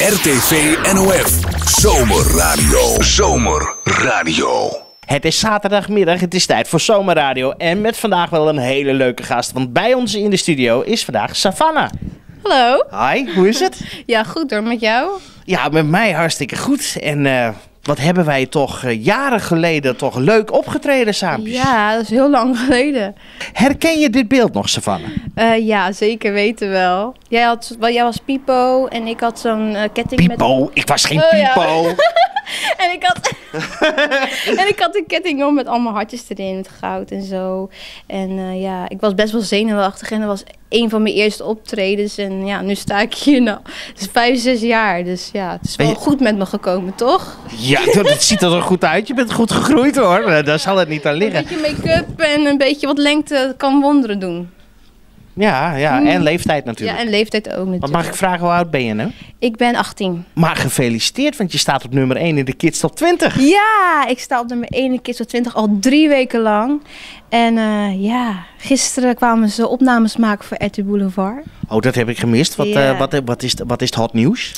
RTV NOF. Zomerradio. Zomerradio. Het is zaterdagmiddag, het is tijd voor Zomerradio. En met vandaag wel een hele leuke gast. Want bij ons in de studio is vandaag Savannah. Hallo. Hi, hoe is het? Ja, goed hoor. Met jou? Ja, met mij hartstikke goed. En wat hebben wij toch jaren geleden toch leuk opgetreden samen? Ja, dat is heel lang geleden. Herken je dit beeld nog, Savannah? Ja, zeker weten wel. Jij was Pipo en ik had zo'n ketting Pipo? Ik was geen ja. Pipo. En ik had een ketting om met allemaal hartjes erin, met goud en zo. En ja, ik was best wel zenuwachtig en dat was een van mijn eerste optredens. En ja, nu sta ik hier nou. Het is 5, 6 jaar, dus ja, het is wel goed met me gekomen, toch? Ja, dat ziet er toch goed uit. Je bent goed gegroeid hoor, daar zal het niet aan liggen. Een beetje make-up en een beetje wat lengte kan wonderen doen. Ja, en leeftijd natuurlijk. Ja, en leeftijd ook natuurlijk. Wat mag ik vragen, hoe oud ben je nu? Ik ben 18. Maar gefeliciteerd, want je staat op nummer 1 in de Kids Top 20. Ja, ik sta op nummer 1 in de Kids Top 20 al 3 weken lang. En ja, gisteren kwamen ze opnames maken voor RTL Boulevard. Oh, dat heb ik gemist. Wat is het hot nieuws?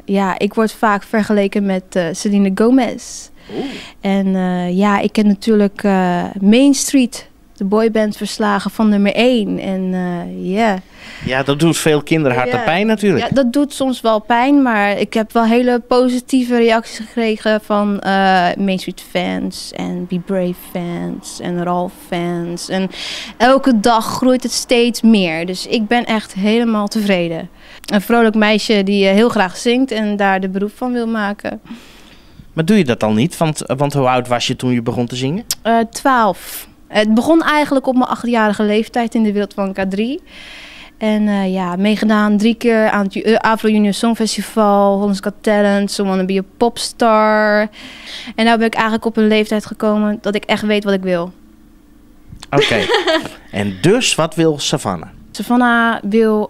Ja, ik word vaak vergeleken met Selena Gomez. Oeh. En ja, ik ken natuurlijk Main Street, de boyband, verslagen van nummer 1. En ja. Ja, dat doet veel kinderharten pijn natuurlijk. Ja, dat doet soms wel pijn, maar ik heb wel hele positieve reacties gekregen van Main Street fans en Be Brave fans en Ralph fans. En elke dag groeit het steeds meer, dus ik ben echt helemaal tevreden. Een vrolijk meisje die heel graag zingt en daar de beroep van wil maken. Maar doe je dat al niet? Want hoe oud was je toen je begon te zingen? 12. Het begon eigenlijk op mijn 8-jarige leeftijd in de wereld van K3. En ja, meegedaan 3 keer aan het Afro Junior Songfestival, Hollands Got Talent, So Wanna Be a Popstar. En nou ben ik eigenlijk op een leeftijd gekomen dat ik echt weet wat ik wil. Oké. En dus, wat wil Savannah? Savannah wil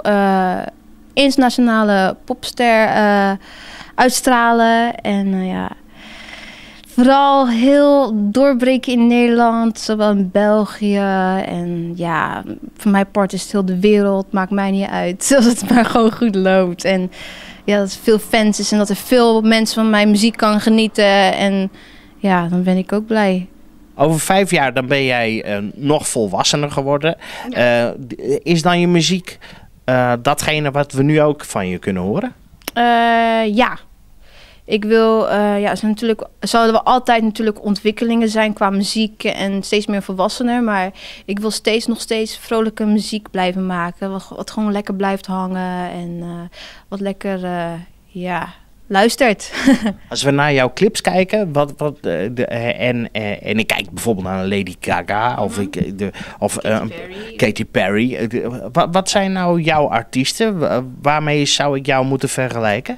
internationale popster uitstralen en ja, vooral heel doorbreken in Nederland, zowel in België. En ja, voor mijn part is het heel de wereld, maakt mij niet uit. Als het maar gewoon goed loopt. En ja, dat er veel fans is en dat er veel mensen van mijn muziek kan genieten. En ja, dan ben ik ook blij. Over 5 jaar dan ben jij nog volwassener geworden. Ja. Is dan je muziek datgene wat we nu ook van je kunnen horen? Ja. Ik wil, zouden we altijd natuurlijk ontwikkelingen zijn qua muziek en steeds meer volwassener. Maar ik wil nog steeds vrolijke muziek blijven maken. Wat gewoon lekker blijft hangen en wat lekker, luistert. Als we naar jouw clips kijken, en ik kijk bijvoorbeeld naar Lady Gaga of Katy Perry. Wat zijn nou jouw artiesten? Waarmee zou ik jou moeten vergelijken?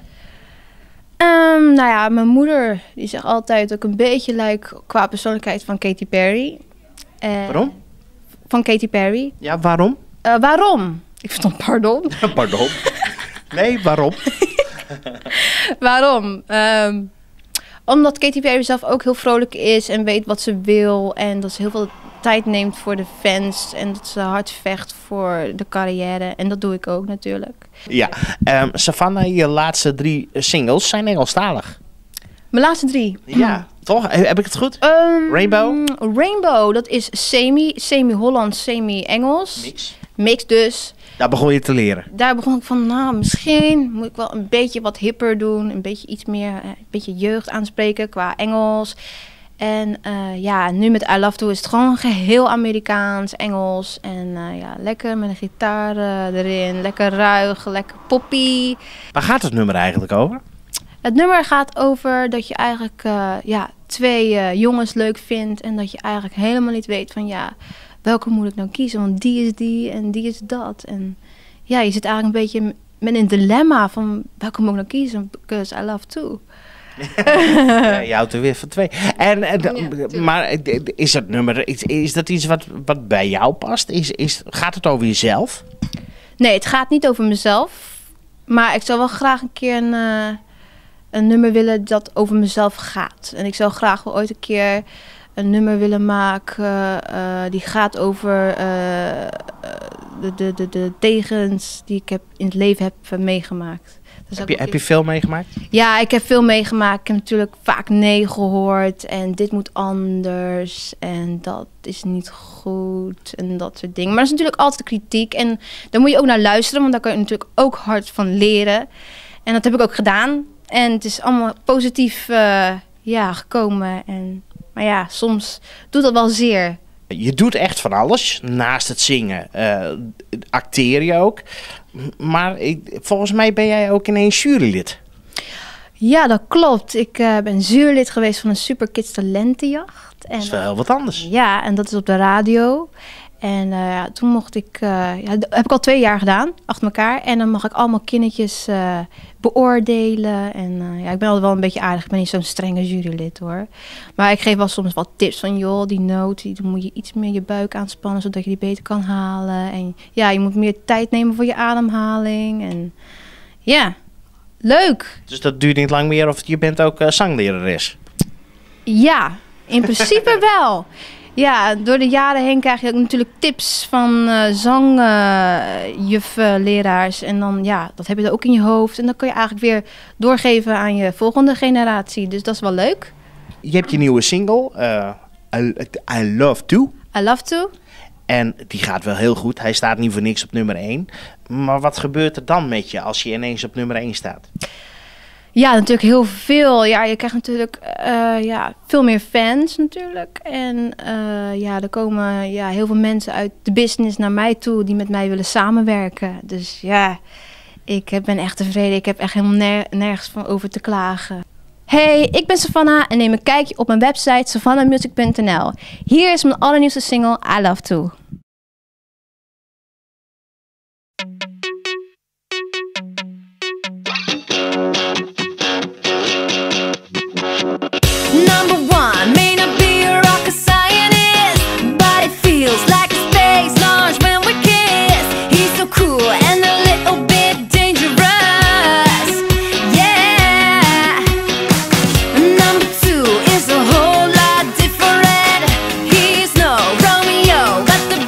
Nou ja, mijn moeder die zegt altijd dat ik een beetje lijk qua persoonlijkheid van Katy Perry. Waarom? Van Katy Perry. Ja, waarom? Waarom? Ik verstond pardon. Pardon? Nee, waarom? Waarom? Omdat Katy Perry zelf ook heel vrolijk is en weet wat ze wil. En dat ze heel veel tijd neemt voor de fans. En dat ze hard vecht voor de carrière. En dat doe ik ook natuurlijk. Ja, Savannah, je laatste 3 singles zijn Engelstalig. Mijn laatste 3? Ja, toch? Heb ik het goed? Rainbow? Rainbow, dat is semi-Hollands, semi-Engels. Mix dus. Daar begon je te leren? Daar begon ik van, nou, misschien moet ik wel een beetje wat hipper doen. Een beetje iets meer, een beetje jeugd aanspreken qua Engels. En ja, nu met I Love To is het gewoon geheel Amerikaans, Engels. En ja, lekker met een gitaar erin. Lekker ruig, lekker poppy. Waar gaat het nummer eigenlijk over? Het nummer gaat over dat je eigenlijk 2 jongens leuk vindt. En dat je eigenlijk helemaal niet weet van welke moet ik nou kiezen? Want die is die en die is dat. En ja, je zit eigenlijk een beetje met een dilemma van welke moet ik nou kiezen? Because I love to. Ja, je houdt er weer van 2. Maar is dat nummer, is dat iets wat bij jou past? Gaat het over jezelf? Nee, het gaat niet over mezelf. Maar ik zou wel graag een keer een nummer willen dat over mezelf gaat. En ik zou graag wel ooit een keer een nummer willen maken die gaat over de tegens die ik in het leven heb meegemaakt. Dus Heb je veel meegemaakt? Ja, ik heb veel meegemaakt. Ik heb natuurlijk vaak nee gehoord. En dit moet anders. En dat is niet goed. En dat soort dingen. Maar dat is natuurlijk altijd kritiek. En daar moet je ook naar luisteren. Want daar kan je natuurlijk ook hard van leren. En dat heb ik ook gedaan. En het is allemaal positief gekomen. Maar ja, soms doet dat wel zeer. Je doet echt van alles. Naast het zingen acteer je ook. Maar volgens mij ben jij ook ineens jurylid. Ja, dat klopt. Ik ben jurylid geweest van een Super Kids Talentenjacht. Dat is wel heel wat anders. Ja, en dat is op de radio. En toen mocht ik... dat heb ik al 2 jaar gedaan, achter elkaar. En dan mag ik allemaal kindertjes beoordelen. En ik ben altijd wel een beetje aardig. Ik ben niet zo'n strenge jurylid, hoor. Maar ik geef wel soms wat tips van... joh, die noot, dan moet je iets meer je buik aanspannen... zodat je die beter kan halen. En ja, je moet meer tijd nemen voor je ademhaling. En ja, leuk. Dus dat duurt niet lang meer of je bent ook zanglerares? Ja, in principe wel. Ja, door de jaren heen krijg je ook natuurlijk tips van zangjufleraars. En dan, dat heb je er ook in je hoofd. En dan kun je eigenlijk weer doorgeven aan je volgende generatie. Dus dat is wel leuk. Je hebt je nieuwe single, I Love To. I Love To. En die gaat wel heel goed. Hij staat niet voor niks op nummer 1. Maar wat gebeurt er dan met je als je ineens op nummer 1 staat? Ja, natuurlijk heel veel. Ja, je krijgt natuurlijk veel meer fans natuurlijk. En er komen heel veel mensen uit de business naar mij toe die met mij willen samenwerken. Dus ja, ik ben echt tevreden. Ik heb echt helemaal nergens van over te klagen. Hey, ik ben Savannah en neem een kijkje op mijn website savannahmusic.nl. Hier is mijn allernieuwste single I Love To. Number one, may not be a rocket scientist, but it feels like a space launch when we kiss. He's so cool and a little bit dangerous, yeah. Number two is a whole lot different. He's no Romeo, but the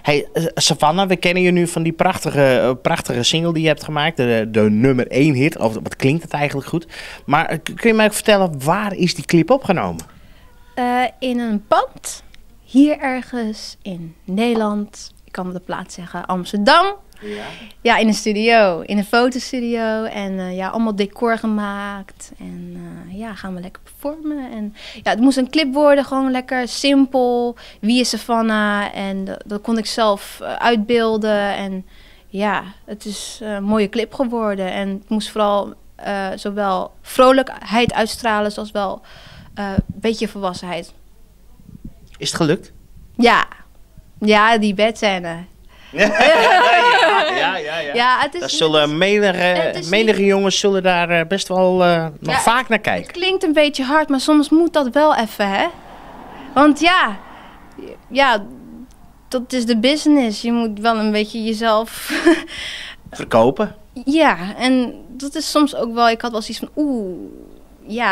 Hey, Savannah, we kennen je nu van die prachtige single die je hebt gemaakt. De nummer 1 hit. Of wat klinkt het eigenlijk goed? Maar kun je mij ook vertellen, waar is die clip opgenomen? In een pand. Hier ergens in Nederland. Ik kan de plaats zeggen, Amsterdam. Ja, in een studio. In een fotostudio. En allemaal decor gemaakt. En gaan we lekker performen. En ja, het moest een clip worden. Gewoon lekker simpel. Wie is Savannah? En dat kon ik zelf uitbeelden. En ja, het is een mooie clip geworden. En het moest vooral zowel vrolijkheid uitstralen, zoals wel een beetje volwassenheid. Is het gelukt? Ja, die bedscène. Ja, het is daar zullen menige jongens zullen daar best wel nog vaak naar kijken. Het klinkt een beetje hard, maar soms moet dat wel even, hè? Want ja, dat is de business. Je moet wel een beetje jezelf verkopen. Ja, en dat is soms ook wel... Ik had wel zoiets van,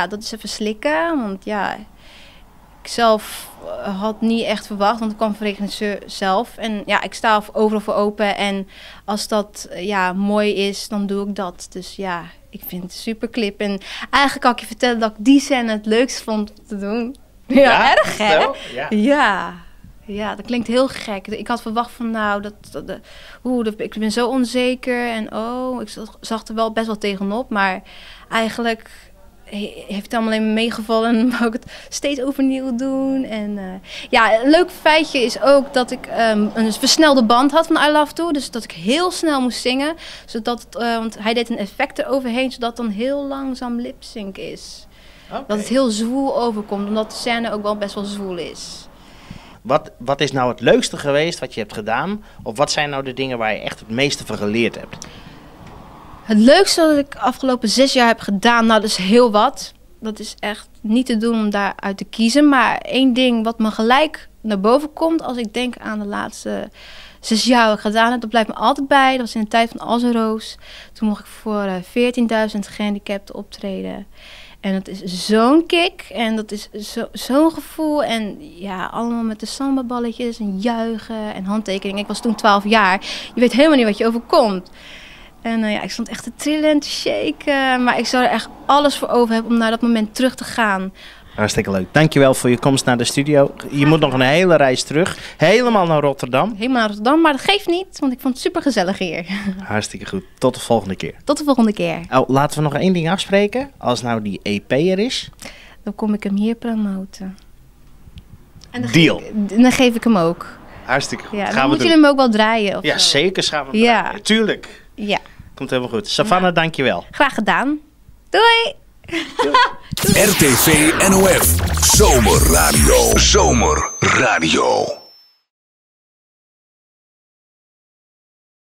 dat is even slikken. Want ik zelf had niet echt verwacht, want ik kwam van regisseur zelf. En ja, ik sta overal voor open. En als dat mooi is, dan doe ik dat. Dus ja, ik vind het een super clip. En eigenlijk kan ik je vertellen dat ik die scène het leukst vond om te doen. Ja, erg hè? Zo? Ja, dat klinkt heel gek. Ik had verwacht van ik ben zo onzeker. En ik zag er wel best wel tegenop. Maar eigenlijk heeft het allemaal alleen maar meegevallen en wou ik het steeds overnieuw doen. En een leuk feitje is ook dat ik een versnelde band had van I Love To. Dus dat ik heel snel moest zingen. Zodat want hij deed een effect eroverheen, zodat het dan heel langzaam lip-sync is. Okay. Dat het heel zwoel overkomt, omdat de scène ook wel best wel zwoel is. Wat is nou het leukste geweest wat je hebt gedaan? Of wat zijn nou de dingen waar je echt het meeste van geleerd hebt? Het leukste dat ik afgelopen 6 jaar heb gedaan, dat is heel wat. Dat is echt niet te doen om daaruit te kiezen. Maar één ding wat me gelijk naar boven komt als ik denk aan de laatste 6 jaar wat ik gedaan heb, dat blijft me altijd bij. Dat was in de tijd van Als een Roos. Toen mocht ik voor 14.000 gehandicapten optreden. En dat is zo'n kick en dat is zo'n gevoel. En ja, allemaal met de sambaballetjes en juichen en handtekeningen. Ik was toen 12 jaar. Je weet helemaal niet wat je overkomt. En ik stond echt te trillen en te shaken. Maar ik zou er echt alles voor over hebben om naar dat moment terug te gaan. Hartstikke leuk. Dankjewel voor je komst naar de studio. Je moet nog een hele reis terug. Helemaal naar Rotterdam. Helemaal naar Rotterdam, maar dat geeft niet. Want ik vond het super gezellig hier. Hartstikke goed. Tot de volgende keer. Tot de volgende keer. Oh, laten we nog één ding afspreken. Als nou die EP er is, dan kom ik hem hier promoten. En dan geef ik hem ook. Hartstikke goed. Ja, dan moeten jullie hem ook wel draaien. Of ja, zo. zeker gaan we hem draaien. Tuurlijk. Ja. Komt helemaal goed. Savannah, dankjewel. Graag gedaan. Doei! RTV NOF. Zomerradio. Zomerradio.